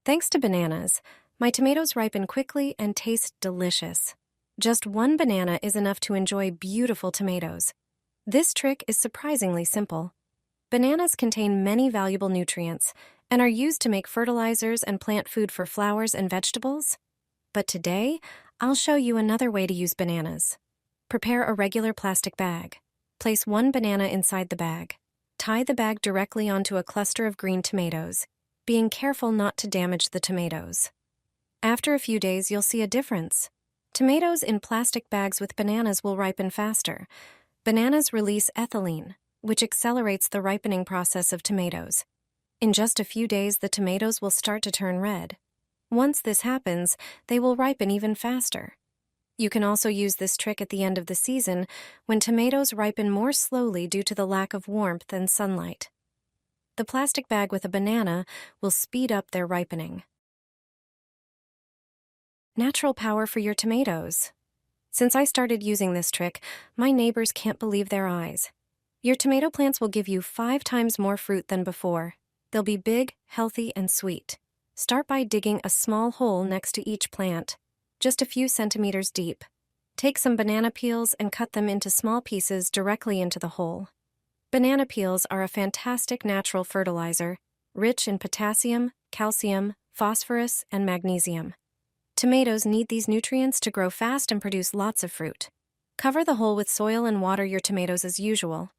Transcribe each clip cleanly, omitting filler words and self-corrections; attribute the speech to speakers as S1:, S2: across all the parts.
S1: Thanks to bananas, my tomatoes ripen quickly and taste delicious. Just one banana is enough to enjoy beautiful tomatoes. This trick is surprisingly simple. Bananas contain many valuable nutrients and are used to make fertilizers and plant food for flowers and vegetables. But today, I'll show you another way to use bananas. Prepare a regular plastic bag. Place one banana inside the bag. Tie the bag directly onto a cluster of green tomatoes, being careful not to damage the tomatoes. After a few days, you'll see a difference. Tomatoes in plastic bags with bananas will ripen faster. Bananas release ethylene, which accelerates the ripening process of tomatoes. In just a few days, the tomatoes will start to turn red. Once this happens, they will ripen even faster. You can also use this trick at the end of the season when tomatoes ripen more slowly due to the lack of warmth and sunlight. The plastic bag with a banana will speed up their ripening. Natural power for your tomatoes. Since I started using this trick, my neighbors can't believe their eyes. Your tomato plants will give you 5 times more fruit than before. They'll be big, healthy, and sweet. Start by digging a small hole next to each plant, just a few centimeters deep. Take some banana peels and cut them into small pieces directly into the hole. Banana peels are a fantastic natural fertilizer, rich in potassium, calcium, phosphorus, and magnesium. Tomatoes need these nutrients to grow fast and produce lots of fruit. Cover the hole with soil and water your tomatoes as usual.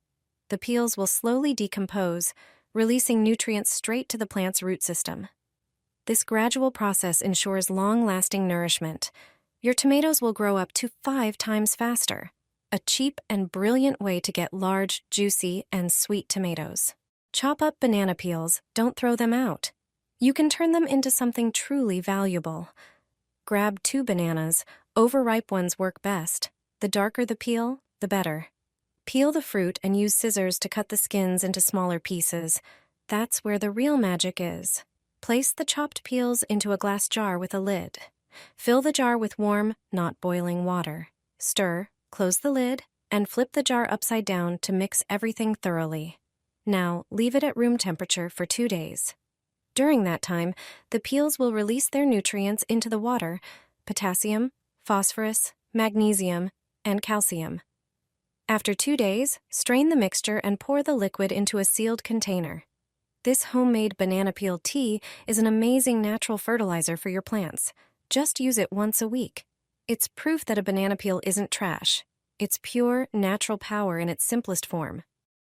S1: The peels will slowly decompose, releasing nutrients straight to the plant's root system. This gradual process ensures long-lasting nourishment. Your tomatoes will grow up to 5 times faster. A cheap and brilliant way to get large, juicy, and sweet tomatoes. Chop up banana peels, don't throw them out. You can turn them into something truly valuable. Grab 2 bananas, overripe ones work best. The darker the peel, the better. Peel the fruit and use scissors to cut the skins into smaller pieces. That's where the real magic is. Place the chopped peels into a glass jar with a lid. Fill the jar with warm, not boiling water. Stir, close the lid, and flip the jar upside down to mix everything thoroughly. Now, leave it at room temperature for 2 days. During that time, the peels will release their nutrients into the water: potassium, phosphorus, magnesium, and calcium. After 2 days, strain the mixture and pour the liquid into a sealed container. This homemade banana peel tea is an amazing natural fertilizer for your plants. Just use it once a week. It's proof that a banana peel isn't trash. It's pure, natural power in its simplest form.